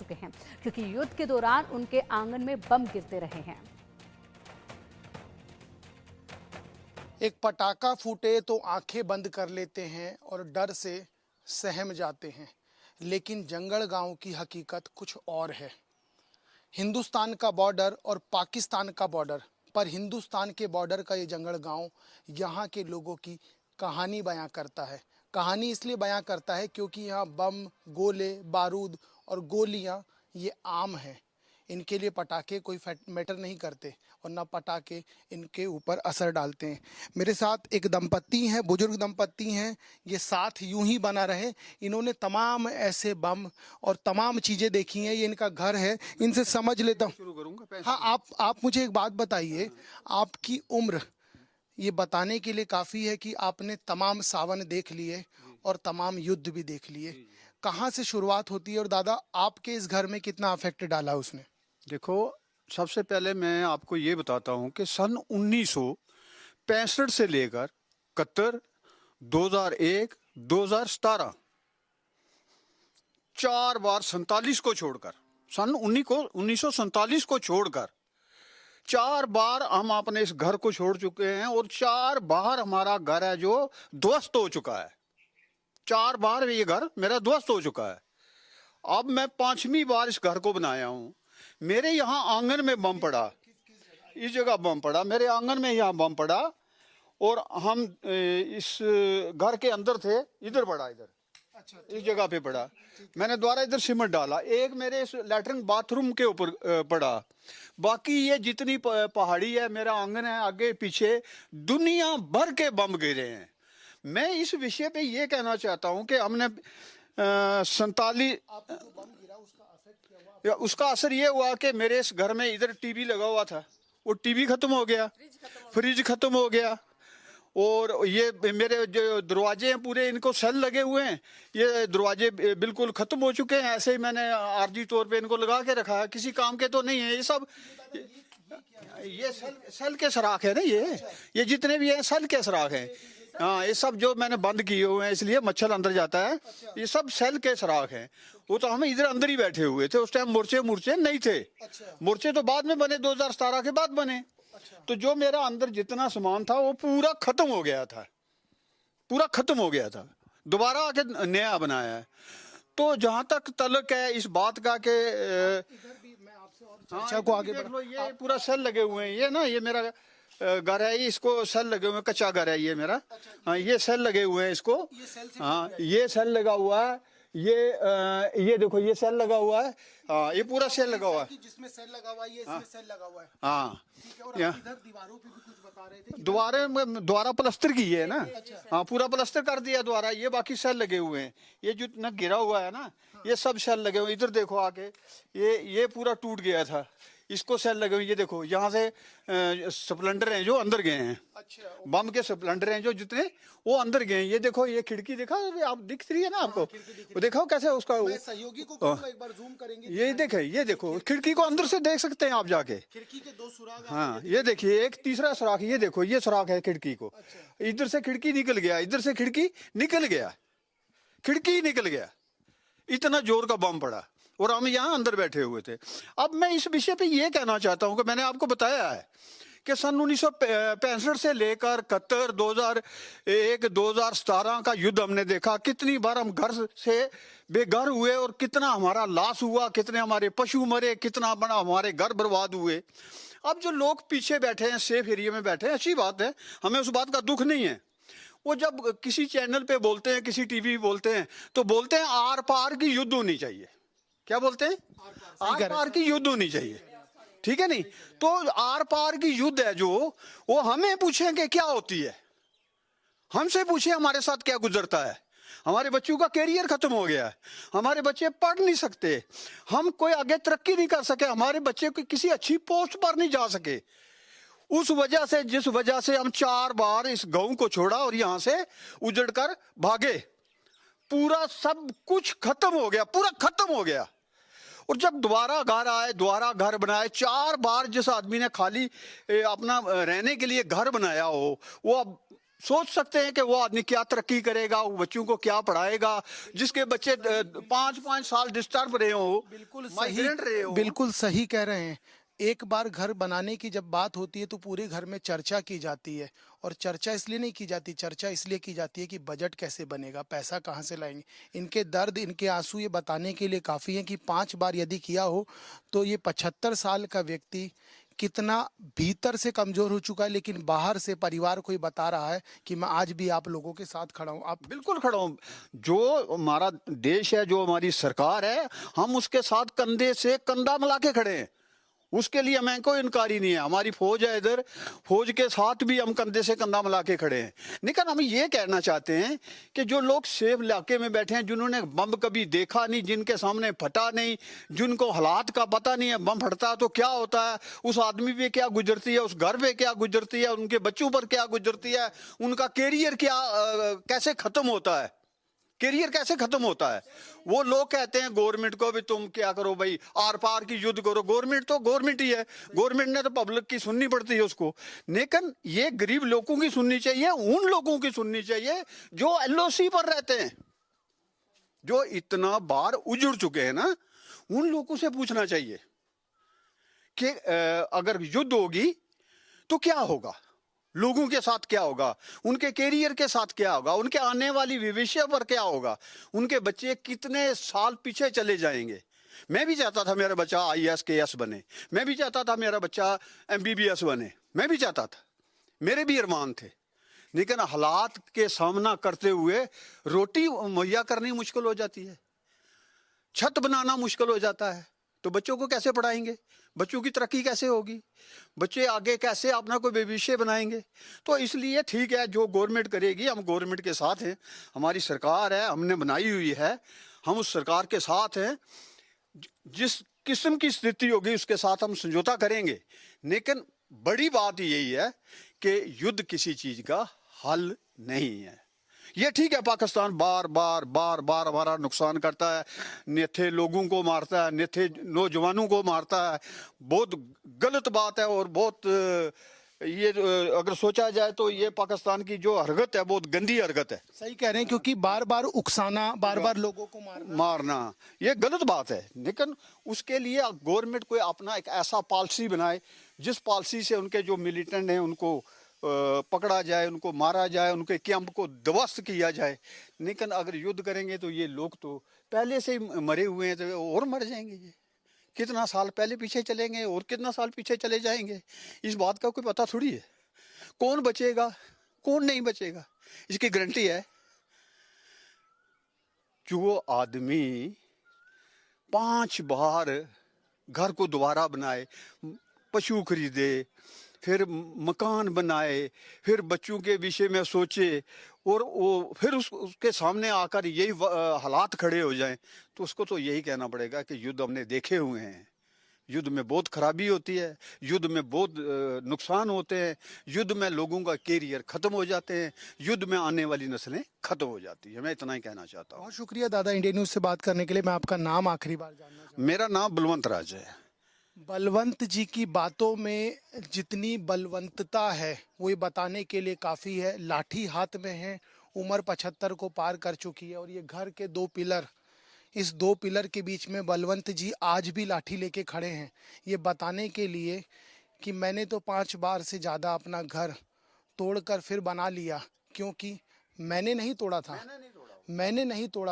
चुके हैं, क्योंकि युद्ध के दौरान उनके आंगन में बम गिरते रहे हैं। एक पटाखा फूटे तो आंखें बंद कर लेते हैं और डर से सहम जाते हैं, लेकिन जंगल गांव की हकीकत कुछ और है। हिंदुस्तान का बॉर्डर और पाकिस्तान का बॉर्डर, पर हिंदुस्तान के बॉर्डर का ये जंगल गांव यहाँ के लोगों की कहानी बयां करता है। कहानी इसलिए बयां करता है क्योंकि यहाँ बम, गोले, बारूद और गोलियाँ ये आम हैं। इनके लिए पटाखे कोई मैटर नहीं करते और ना पटाखे इनके ऊपर असर डालते हैं। मेरे साथ एक दंपत्ति हैं, बुजुर्ग दंपत्ति हैं। ये साथ यूं ही बना रहे। इन्होंने तमाम ऐसे बम और तमाम चीज़ें देखी हैं। ये इनका घर है, इनसे समझ लेता हूँ। शुरू करूंगा। हाँ, आप मुझे एक बात बताइए, आपकी उम्र ये बताने के लिए काफ़ी है कि आपने तमाम सावन देख लिए और तमाम युद्ध भी देख लिए। कहाँ से शुरुआत होती है और दादा आपके इस घर में कितना अफेक्ट डाला उसने? देखो, सबसे पहले मैं आपको ये बताता हूँ कि सन 1965 से लेकर 71, 2001, 2017, 4 बार 47 को छोड़कर, सन 1947 को छोड़कर 4 बार हम अपने इस घर को छोड़ चुके हैं और 4 बार हमारा घर है जो ध्वस्त हो चुका है। 4 बार ये घर मेरा ध्वस्त हो चुका है। अब मैं 5वीं बार इस घर को बनाया हूँ। मेरे यहाँ आंगन में बम पड़ा, इस जगह बम पड़ा, मेरे आंगन में यहाँ बम पड़ा और हम इस घर के अंदर थे, इधर पड़ा, इधर इस जगह पे पड़ा। मैंने दोबारा इधर सीमेंट डाला, एक मेरे इस लैट्रिन बाथरूम के ऊपर पड़ा। बाकी ये जितनी पहाड़ी है, मेरा आंगन है, आगे पीछे दुनिया भर के बम गिरे हैं। मैं इस विषय पे ये कहना चाहता हूँ कि हमने 47 उसका असर ये हुआ कि मेरे इस घर में इधर टीवी लगा हुआ था, वो टीवी खत्म हो गया, फ्रिज खत्म हो गया और ये मेरे जो दरवाजे हैं पूरे, इनको सेल लगे हुए हैं, ये दरवाजे बिल्कुल खत्म हो चुके हैं। ऐसे ही मैंने आर्जी तौर पे इनको लगा के रखा है, किसी काम के तो नहीं है। ये सब ये सेल के सराख है ना, ये जितने भी हैं सेल के सराख हैं। हाँ, ये सब जो मैंने बंद किए हुए हैं इसलिए मच्छर अंदर जाता है। ये सब सेल के सराख हैं। वो तो हम इधर अंदर ही बैठे हुए थे, उस टाइम मोर्चे नहीं थे। मोर्चे तो बाद में बने, 2017 के बाद बने। तो जो मेरा अंदर जितना सामान था वो पूरा खत्म हो गया था, पूरा खत्म हो गया था। दोबारा आके नया बनाया है। तो जहां तक तलक है इस बात का के चर्चा को आगे देख लो, ये पूरा सेल लगे हुए हैं। ये ना, ये मेरा घर है, इसको सेल लगे हुए हैं, कच्चा घर है ये मेरा। हाँ, ये सेल लगे हुए हैं इसको। हाँ, ये सेल लगा हुआ है, ये देखो, ये सेल लगा हुआ है। हाँ, ये पूरा सेल लगा हुआ है, जिसमें सेल लगा हुआ है, ये इसमें सेल लगा हुआ है। हाँ, और आप इधर दीवारों पे भी कुछ बता रहे थे। द्वारा प्लास्टर की है ना। हाँ, पूरा प्लास्टर कर दिया द्वारा। ये बाकी सेल लगे हुए हैं, ये जो न गिरा हुआ है ना, ये सब सेल लगे हुए। इधर देखो आके, ये पूरा टूट गया था, इसको सेल लगे हुए। ये देखो, यहाँ से स्प्लेंडर हैं जो अंदर गए हैं। अच्छा, बम के स्प्लेंडर हैं जो जितने, वो अंदर गए हैं। ये देखो, ये खिड़की देखा आप, दिख रही है ना आपको? वो देखो कैसे उसका सहयोगी को कहूंगा, एक बार जूम करेंगे। ये देखो खिड़की को अंदर से देख सकते हैं आप जाके। खिड़की के 2 सुराख। हाँ, ये देखिए, एक तीसरा सुराख, ये देखो, ये सुराख है खिड़की को। इधर से खिड़की निकल गया, इधर से खिड़की निकल गया, खिड़की निकल गया। इतना जोर का बम पड़ा और हम यहाँ अंदर बैठे हुए थे। अब मैं इस विषय पे ये कहना चाहता हूँ कि मैंने आपको बताया है कि सन 1965 से लेकर 71, 2001, 2017 का युद्ध हमने देखा। कितनी बार हम घर से बेघर हुए और कितना हमारा लॉस हुआ, कितने हमारे पशु मरे, कितना बड़ा हमारे घर बर्बाद हुए। अब जो लोग पीछे बैठे हैं, सेफ एरिया में बैठे हैं, अच्छी बात है, हमें उस बात का दुख नहीं है। वो जब किसी चैनल पे बोलते हैं, किसी टीवी बोलते हैं, तो बोलते हैं आर पार की युद्ध होनी चाहिए। क्या बोलते हैं? आर पार की युद्ध होनी चाहिए, ठीक है नहीं? तो आर पार की युद्ध है जो, वो हमें पूछेंगे क्या होती है, हमसे पूछे हमारे साथ क्या गुजरता है। हमारे बच्चों का कैरियर खत्म हो गया है, हमारे बच्चे पढ़ नहीं सकते, हम कोई आगे तरक्की नहीं कर सके, हमारे बच्चे किसी अच्छी पोस्ट पर नहीं जा सके। उस वजह से, जिस वजह से हम 4 बार इस गांव को छोड़ा और यहां से उजड़ कर भागे, पूरा सब कुछ खत्म हो गया, पूरा खत्म हो गया। और जब दोबारा घर आए, दोबारा घर बनाए, 4 बार जिस आदमी ने खाली अपना रहने के लिए घर बनाया हो, वो अब सोच सकते हैं कि वो आदमी क्या तरक्की करेगा, वो बच्चों को क्या पढ़ाएगा, जिसके बच्चे 5-5 साल डिस्टर्ब रहे हो, माइग्रेंट रहे हो। बिल्कुल सही कह रहे हैं। एक बार घर बनाने की जब बात होती है तो पूरे घर में चर्चा की जाती है, और चर्चा इसलिए नहीं की जाती, चर्चा इसलिए की जाती है कि बजट कैसे बनेगा, पैसा कहाँ से लाएंगे। इनके दर्द, इनके आंसू ये बताने के लिए काफ़ी हैं कि 5 बार यदि किया हो तो ये 75 साल का व्यक्ति कितना भीतर से कमजोर हो चुका है, लेकिन बाहर से परिवार को ही बता रहा है कि मैं आज भी आप लोगों के साथ खड़ा हूँ। आप बिल्कुल खड़ा हूं। जो हमारा देश है, जो हमारी सरकार है, हम उसके साथ कंधे से कंधा मिला के खड़े हैं। उसके लिए हमें कोई इनकारी नहीं है। हमारी फौज है इधर, फौज के साथ भी हम कंधे से कंधा मिला के खड़े हैं। लेकिन हम ये कहना चाहते हैं कि जो लोग सेफ इलाके में बैठे हैं, जिन्होंने बम कभी देखा नहीं, जिनके सामने फटा नहीं, जिनको हालात का पता नहीं है, बम फटता है तो क्या होता है, उस आदमी पे क्या गुजरती है, उस घर पे क्या गुजरती है, उनके बच्चों पर क्या गुजरती है, उनका कैरियर क्या कैसे खत्म होता है, कैरियर कैसे खत्म होता है। वो लोग कहते हैं गवर्नमेंट को भी तुम क्या करो भाई, आर पार की युद्ध करो। गवर्नमेंट तो गवर्नमेंट ही है, गवर्नमेंट ने तो पब्लिक की सुननी पड़ती है उसको। लेकिन ये गरीब लोगों की सुननी चाहिए, उन लोगों की सुननी चाहिए जो एलओसी पर रहते हैं, जो इतना बार उजड़ चुके हैं ना। उन लोगों से पूछना चाहिए कि अगर युद्ध होगी तो क्या होगा, लोगों के साथ क्या होगा, उनके कैरियर के साथ क्या होगा, उनके आने वाली भविष्य पर क्या होगा, उनके बच्चे कितने साल पीछे चले जाएंगे। मैं भी चाहता था मेरा बच्चा आईएएस केएस बने, मैं भी चाहता था मेरा बच्चा एमबीबीएस बने, मैं भी चाहता था, मेरे भी अरमान थे। लेकिन हालात के सामना करते हुए रोटी मुहैया करनी मुश्किल हो जाती है, छत बनाना मुश्किल हो जाता है, तो बच्चों को कैसे पढ़ाएंगे, बच्चों की तरक्की कैसे होगी, बच्चे आगे कैसे अपना कोई भविष्य बनाएंगे। तो इसलिए ठीक है, जो गवर्नमेंट करेगी, हम गवर्नमेंट के साथ हैं, हमारी सरकार है, हमने बनाई हुई है, हम उस सरकार के साथ हैं। जिस किस्म की स्थिति होगी उसके साथ हम समझौता करेंगे। लेकिन बड़ी बात यही है कि युद्ध किसी चीज का हल नहीं है। ये ठीक है, पाकिस्तान बार बार हमारा नुकसान करता है, नेथे लोगों को मारता है, नेथे नौजवानों को मारता है, बहुत गलत बात है। और बहुत ये अगर सोचा जाए तो ये पाकिस्तान की जो हरकत है बहुत गंदी हरकत है। सही कह रहे हैं, क्योंकि बार बार उकसाना, बार बार लोगों को मारना ये गलत बात है। लेकिन उसके लिए गवर्नमेंट कोई अपना एक ऐसा पॉलिसी बनाए जिस पॉलिसी से उनके जो मिलिटेंट हैं उनको पकड़ा जाए, उनको मारा जाए, उनके कैंप को ध्वस्त किया जाए। लेकिन अगर युद्ध करेंगे तो ये लोग तो पहले से ही मरे हुए हैं, तो और मर जाएंगे। ये कितना साल पहले पीछे चलेंगे और कितना साल पीछे चले जाएंगे, इस बात का कोई पता थोड़ी है। कौन बचेगा कौन नहीं बचेगा, इसकी गारंटी है। जो आदमी 5 बार घर को दोबारा बनाए, पशु खरीदे, फिर मकान बनाए, फिर बच्चों के विषय में सोचे, और वो फिर उसके सामने आकर यही हालात खड़े हो जाएं, तो उसको तो यही कहना पड़ेगा कि युद्ध हमने देखे हुए हैं। युद्ध में बहुत खराबी होती है, युद्ध में बहुत नुकसान होते हैं, युद्ध में लोगों का कैरियर खत्म हो जाते हैं, युद्ध में आने वाली नस्लें खत्म हो जाती है। मैं इतना ही कहना चाहता हूँ। बहुत शुक्रिया दादा, इंडिया न्यूज़ से बात करने के लिए। मैं आपका नाम आखिरी बार जानना चाहूँगा। मेरा नाम बलवंत राज है। बलवंत जी की बातों में जितनी बलवंतता है वो ये बताने के लिए काफ़ी है। लाठी हाथ में है, उम्र 75 को पार कर चुकी है, और ये घर के 2 पिलर, इस 2 पिलर के बीच में बलवंत जी आज भी लाठी लेके खड़े हैं, ये बताने के लिए कि मैंने तो 5 बार से ज़्यादा अपना घर तोड़कर फिर बना लिया, क्योंकि मैंने नहीं तोड़ा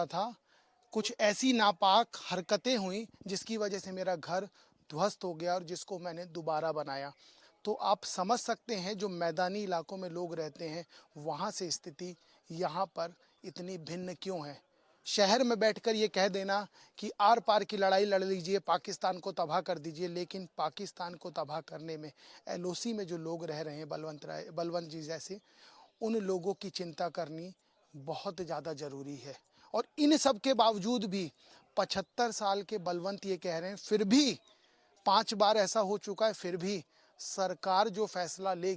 था, कुछ ऐसी नापाक हरकतें हुई जिसकी वजह से मेरा घर ध्वस्त हो गया और जिसको मैंने दोबारा बनाया। तो आप समझ सकते हैं, जो मैदानी इलाकों में लोग रहते हैं वहाँ से स्थिति यहाँ पर इतनी भिन्न क्यों है। शहर में बैठकर ये कह देना कि आर पार की लड़ाई लड़ लीजिए, पाकिस्तान को तबाह कर दीजिए, लेकिन पाकिस्तान को तबाह करने में एलओसी में जो लोग रह रहे हैं, बलवंत जी जैसे, उन लोगों की चिंता करनी बहुत ज़्यादा ज़रूरी है। और इन सब के बावजूद भी 75 साल के बलवंत ये कह रहे हैं, फिर भी 5 बार ऐसा हो चुका है, फिर भी सरकार जो फैसला ले